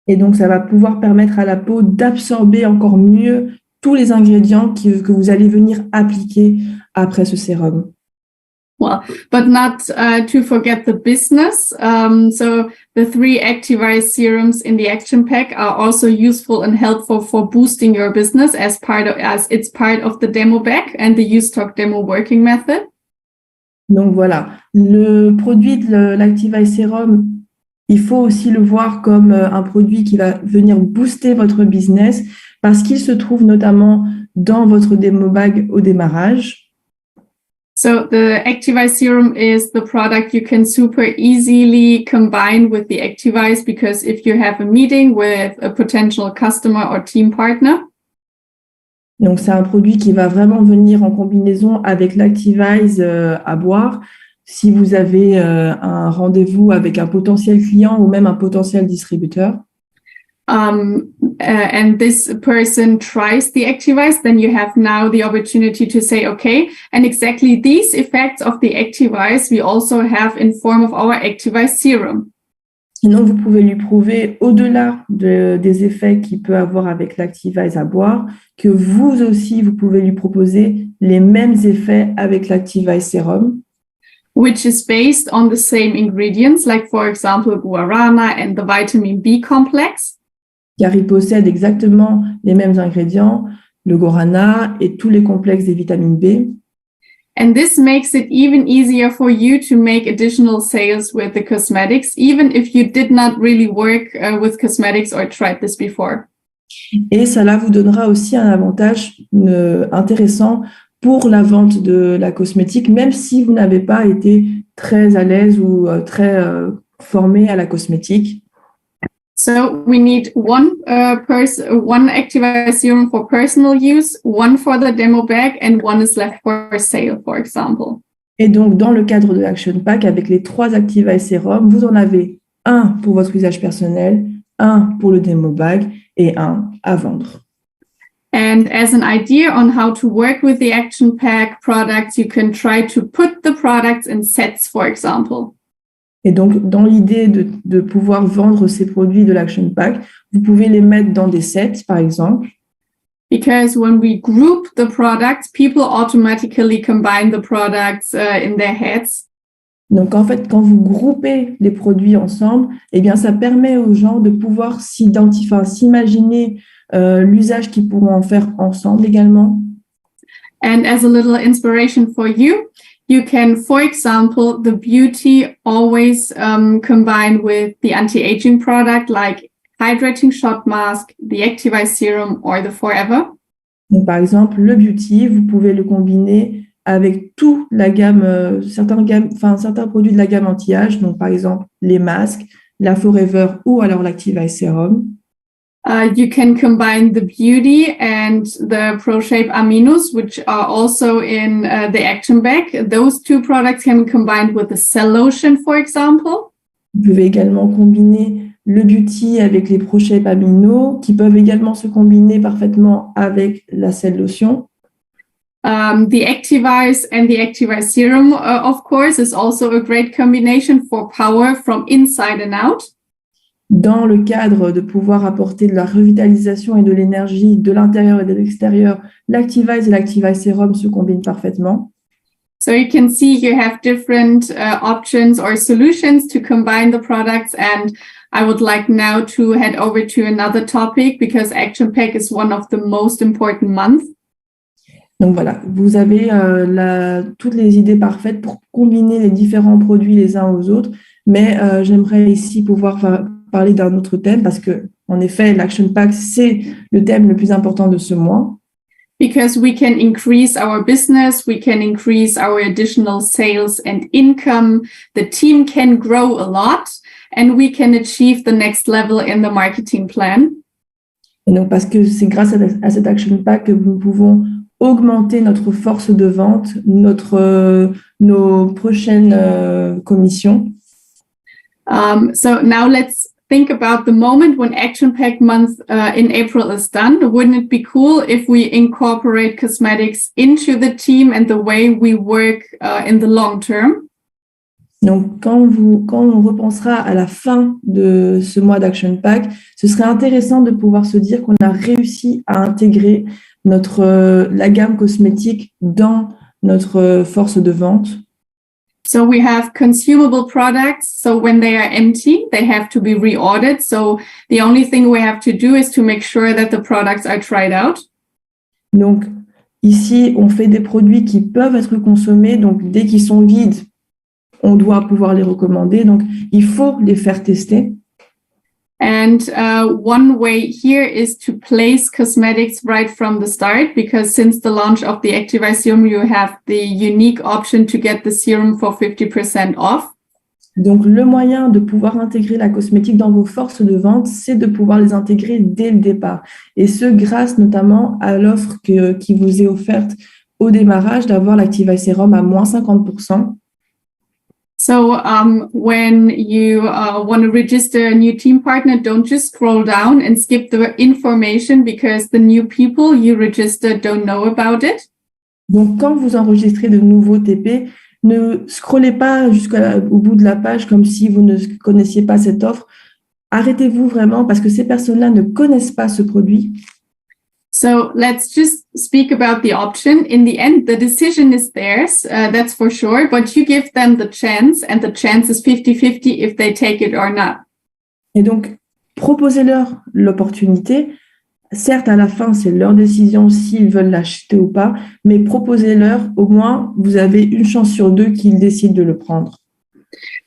Et donc, ça va pouvoir permettre à la peau d'absorber encore mieux tous les ingrédients que vous allez venir appliquer après ce sérum. Well, but not to forget the business. So the 3 Activise serums in the Action Pack are also useful and helpful for boosting your business as it's part of the demo bag and the UseTalk demo working method. Donc voilà, le produit de l'Activise Serum, il faut aussi le voir comme un produit qui va venir booster votre business parce qu'il se trouve notamment dans votre demo bag au démarrage. So the Activise serum is the product you can super easily combine with the Activise because if you have a meeting with a potential customer or team partner. Donc, c'est un produit qui va vraiment venir en combinaison avec l'Activise à boire si vous avez un rendez-vous avec un potentiel client ou même un potentiel distributeur. And this person tries the Activise, then you have now the opportunity to say, okay, and exactly these effects of the Activise we also have in form of our Activise serum. Sinon, vous pouvez lui prouver, au-delà des effets qu'il peut avoir avec l'Activise à boire, que vous aussi, vous pouvez lui proposer les mêmes effets avec l'Activise Serum, which is based on the same ingredients, like for example, guarana and the vitamin B complex. car il possède exactement les mêmes ingrédients, le guarana et tous les complexes des vitamines B. And this makes it even easier for you to make additional sales with the cosmetics, even if you did not really work with cosmetics or tried this before. Et cela vous donnera aussi un avantage intéressant pour la vente de la cosmétique, même si vous n'avez pas été très à l'aise ou très formé à la cosmétique. So we need one Activise serum for personal use, one for the demo bag, and one is left for sale, for example. Et donc, dans le cadre de l'Action Pack, avec les 3 Activise Serum, vous en avez un pour votre usage personnel, un pour le demo bag et un à vendre. And as an idea on how to work with the Action Pack products, you can try to put the products in sets, for example. Et donc, dans l'idée de pouvoir vendre ces produits de l'Action Pack, vous pouvez les mettre dans des sets, par exemple. Because when we group the products, people automatically combine the products in their heads. Donc, en fait, quand vous groupez les produits ensemble, eh bien, ça permet aux gens de pouvoir s'imaginer l'usage qu'ils pourront en faire ensemble également. And as a little inspiration for you, you can, for example, the beauty always combine with the anti-aging product like hydrating shot mask, the Activise serum or the Forever. Donc, par exemple, le beauty, vous pouvez le combiner avec toute la gamme, certains produits de la gamme anti-âge, donc par exemple les masques, la Forever ou alors l'Activise serum. You can combine the beauty and the ProShape Aminos, which are also in the Action Bag. Those 2 products can be combined with the cell lotion, for example. Vous pouvez également combiner le beauty avec les ProShape Amino, qui peuvent également se combiner parfaitement avec la cell lotion. The Activise and the Activise serum, of course, is also a great combination for power from inside and out. Dans le cadre de pouvoir apporter de la revitalisation et de l'énergie de l'intérieur et de l'extérieur, l'Activise et l'Activise Serum se combinent parfaitement. So you can see you have different options or solutions to combine the products. And I would like now to head over to another topic because Action Pack is one of the most important months. Donc voilà, vous avez toutes les idées parfaites pour combiner les différents produits les uns aux autres. Mais j'aimerais ici pouvoir parler d'un autre thème parce que, en effet, l'Action Pack, c'est le thème le plus important de ce mois. Because we can increase our business, we can increase our additional sales and income. The team can grow a lot and we can achieve the next level in the marketing plan. Et donc, parce que c'est grâce à cet Action Pack que nous pouvons augmenter notre force de vente, nos prochaines commissions. So now let's think about the moment when Action Pack month in April is done. Wouldn't it be cool if we incorporate cosmetics into the team and the way we work in the long term? Donc, quand on repensera à la fin de ce mois d'Action Pack, ce serait intéressant de pouvoir se dire qu'on a réussi à intégrer la gamme cosmétique dans notre force de vente. So we have consumable products. So when they are empty, they have to be reordered. So the only thing we have to do is to make sure that the products are tried out. Donc, ici, on fait des produits qui peuvent être consommés. Donc, dès qu'ils sont vides, on doit pouvoir les recommander. Donc, il faut les faire tester. And one way here is to place cosmetics right from the start, because since the launch of the Activise serum, you have the unique option to get the serum for 50% off. Donc, le moyen de pouvoir intégrer la cosmétique dans vos forces de vente, c'est de pouvoir les intégrer dès le départ. Et ce, grâce notamment à l'offre qui vous est offerte au démarrage d'avoir l'Activise serum à moins 50%. So when you want to register a new team partner, don't just scroll down and skip the information because the new people you register don't know about it. Donc, quand vous enregistrez de nouveaux TP, Ne scrollez pas jusqu'au bout de la page comme si vous ne connaissiez pas cette offre. Arrêtez-vous vraiment parce que ces personnes-là ne connaissent pas ce produit. So let's just speak about the option. In the end, the decision is theirs, that's for sure, but you give them the chance, and the chance is 50-50 if they take it or not. Et donc, proposez-leur l'opportunité. Certes, à la fin, c'est leur décision s'ils veulent l'acheter ou pas, mais proposez-leur, au moins, vous avez une chance sur deux qu'ils décident de le prendre.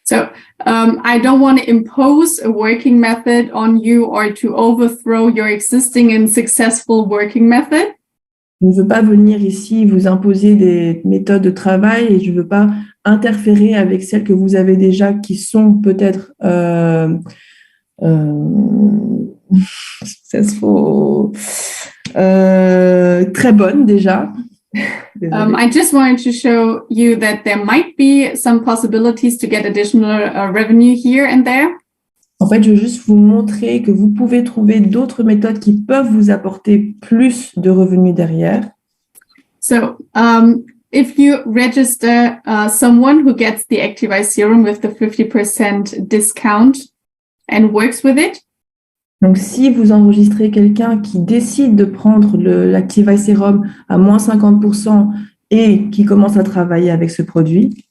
So I don't want to impose a working method on you or to overthrow your existing and successful working method. Je ne veux pas venir ici vous imposer des méthodes de travail et je ne veux pas interférer avec celles que vous avez déjà qui sont peut-être successful, très bonnes déjà. I just wanted to show you that there might be some possibilities to get additional revenue here and there. En fait, je veux juste vous montrer que vous pouvez trouver d'autres méthodes qui peuvent vous apporter plus de revenus derrière. So if you register someone who gets the Activise Serum with the 50% discount and works with it, donc, si vous enregistrez quelqu'un qui décide de prendre l'Activise Serum à moins 50% et qui commence à travailler avec ce produit,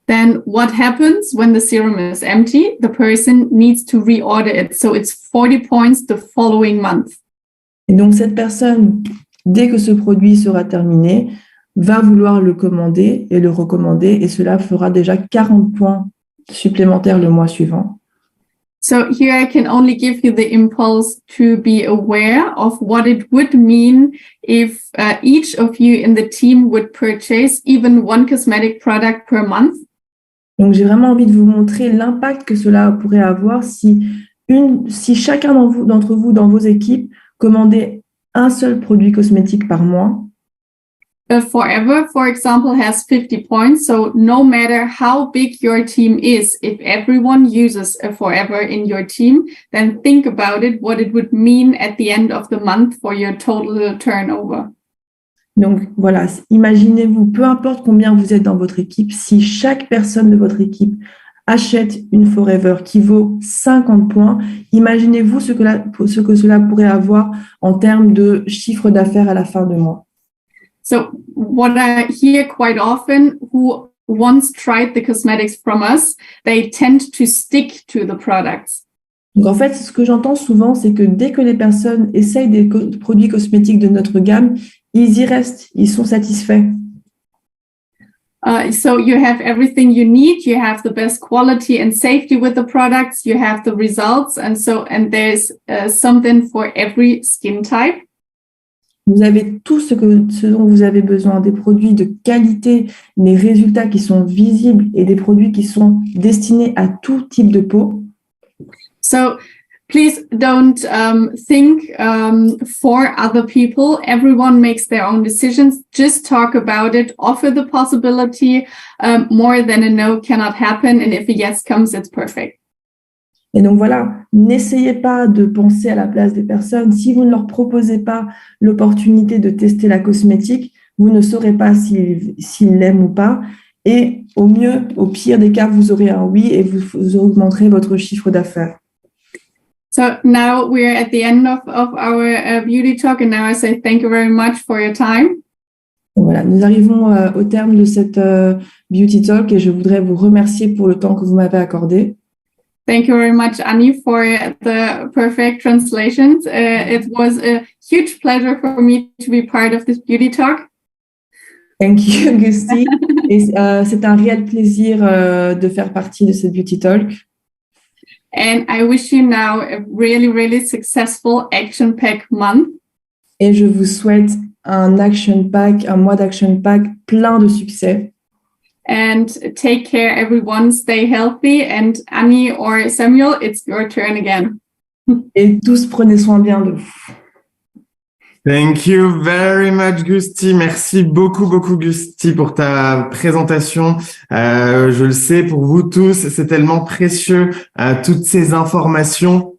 then what happens when the serum is empty? The person needs to reorder it. So it's 40 points the following month. et donc cette personne, dès que ce produit sera terminé, va vouloir le commander et le recommander et cela fera déjà 40 points supplémentaires le mois suivant. So here I can only give you the impulse to be aware of what it would mean if each of you in the team would purchase even one cosmetic product per month. Donc, j'ai vraiment envie de vous montrer l'impact que cela pourrait avoir si chacun d'entre vous dans vos équipes commandait un seul produit cosmétique par mois. Forever, for example, has 50 points. So no matter how big your team is, if everyone uses a Forever in your team, then think about it, what it would mean at the end of the month for your total turnover. Donc voilà, imaginez-vous, peu importe combien vous êtes dans votre équipe, si chaque personne de votre équipe achète une Forever qui vaut 50 points, imaginez-vous ce que cela pourrait avoir en termes de chiffre d'affaires à la fin du mois. So what I hear quite often, who once tried the cosmetics from us, they tend to stick to the products. Donc en fait, ce que j'entends souvent, c'est que dès que les personnes essayent des produits cosmétiques de notre gamme, ils y restent, ils sont satisfaits. So you have everything you need. You have the best quality and safety with the products. You have the results, and there's something for every skin type. Vous avez tout ce dont vous avez besoin, des produits de qualité, des résultats qui sont visibles et des produits qui sont destinés à tout type de peau. So please don't think for other people. Everyone makes their own decisions. Just talk about it. Offer the possibility. More than a no cannot happen. And if a yes comes, it's perfect. Et donc voilà, n'essayez pas de penser à la place des personnes. Si vous ne leur proposez pas l'opportunité de tester la cosmétique, vous ne saurez pas s'ils l'aiment ou pas. Et au mieux, au pire des cas, vous aurez un oui et vous augmenterez votre chiffre d'affaires. So now we're at the end of our beauty talk, and now I say thank you very much for your time. Donc voilà, nous arrivons au terme de cette beauty talk et je voudrais vous remercier pour le temps que vous m'avez accordé. Thank you very much, Annie, for the perfect translations. It was a huge pleasure for me to be part of this beauty talk. Thank you, Gusti. Et c'est un réel plaisir de faire partie de cette beauty talk. And I wish you now a really, really successful Action Pack month. Et je vous souhaite un mois d'Action Pack plein de succès. And take care, everyone. Stay healthy. And Annie or Samuel, it's your turn again. Et tous prenez soin bien de vous. Thank you very much, Gusti. Merci beaucoup, Gusti, pour ta présentation. Je le sais, pour vous tous, c'est tellement précieux, toutes ces informations.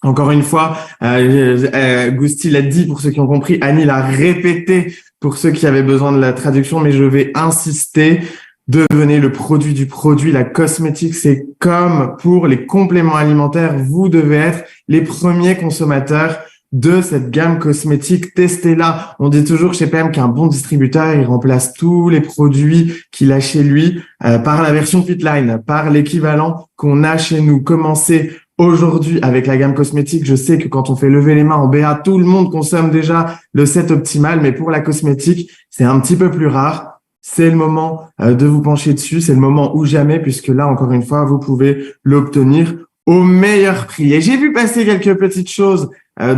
Encore une fois, Gusti l'a dit pour ceux qui ont compris, Annie l'a répété pour ceux qui avaient besoin de la traduction, mais je vais insister. Devenez le produit du produit. La cosmétique, c'est comme pour les compléments alimentaires. Vous devez être les premiers consommateurs de cette gamme cosmétique. Testez-la. On dit toujours chez PM qu'un bon distributeur, il remplace tous les produits qu'il a chez lui par la version Fitline, par l'équivalent qu'on a chez nous. Commencez aujourd'hui avec la gamme cosmétique. Je sais que quand on fait lever les mains en BA, tout le monde consomme déjà le set optimal, mais pour la cosmétique, c'est un petit peu plus rare. C'est le moment de vous pencher dessus. C'est le moment ou jamais, puisque là, encore une fois, vous pouvez l'obtenir au meilleur prix. Et j'ai vu passer quelques petites choses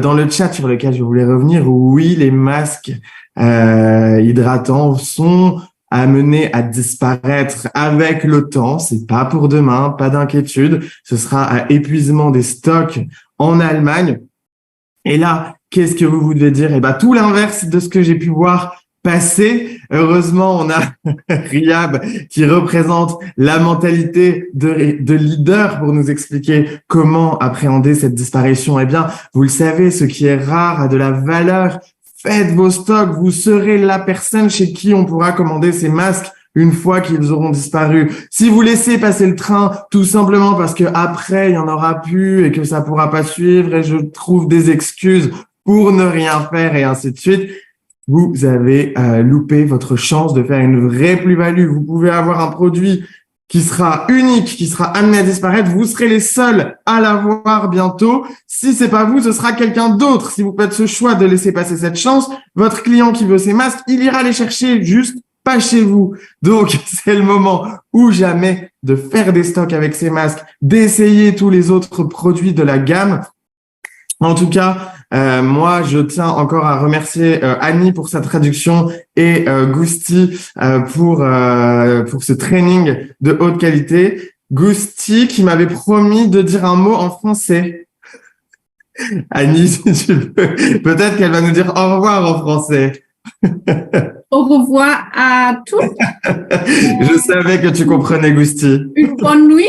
dans le chat sur lequel je voulais revenir. Oui, les masques hydratants sont amenés à disparaître avec le temps. C'est pas pour demain, pas d'inquiétude. Ce sera à épuisement des stocks en Allemagne. Et là, qu'est-ce que vous devez dire? Eh ben, tout l'inverse de ce que j'ai pu voir passer. Heureusement, on a Riyab qui représente la mentalité de leader pour nous expliquer comment appréhender cette disparition. Eh bien, vous le savez, ce qui est rare a de la valeur. Faites vos stocks. Vous serez la personne chez qui on pourra commander ces masques une fois qu'ils auront disparu. Si vous laissez passer le train, tout simplement parce que après il y en aura plus et que ça pourra pas suivre et je trouve des excuses pour ne rien faire et ainsi de suite, vous avez loupé votre chance de faire une vraie plus-value. Vous pouvez avoir un produit qui sera unique, qui sera amené à disparaître. Vous serez les seuls à l'avoir bientôt. Si c'est pas vous, ce sera quelqu'un d'autre. Si vous faites ce choix de laisser passer cette chance, votre client qui veut ses masques, il ira les chercher juste pas chez vous. Donc, c'est le moment ou jamais de faire des stocks avec ces masques, d'essayer tous les autres produits de la gamme. En tout cas, moi, je tiens encore à remercier Annie pour sa traduction et Gusti pour ce training de haute qualité. Gusti qui m'avait promis de dire un mot en français. Annie, si tu veux, peut-être qu'elle va nous dire au revoir en français. Au revoir à tous. Je savais que tu comprenais, Gusti. Une bonne nuit.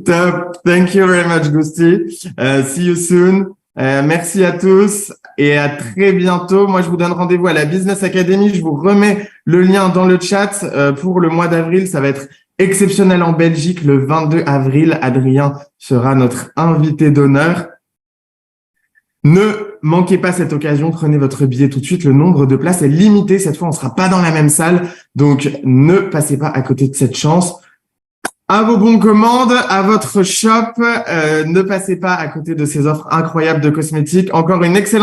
Top. Thank you very much, Gusti. See you soon. Merci à tous et à très bientôt. Moi, je vous donne rendez-vous à la Business Academy. Je vous remets le lien dans le chat pour le mois d'avril. Ça va être exceptionnel en Belgique le 22 avril. Adrien sera notre invité d'honneur. Ne manquez pas cette occasion, prenez votre billet tout de suite. Le nombre de places est limité. Cette fois, on ne sera pas dans la même salle. Donc, ne passez pas à côté de cette chance. À vos bons commandes, à votre shop. Ne passez pas à côté de ces offres incroyables de cosmétiques. Encore une excellente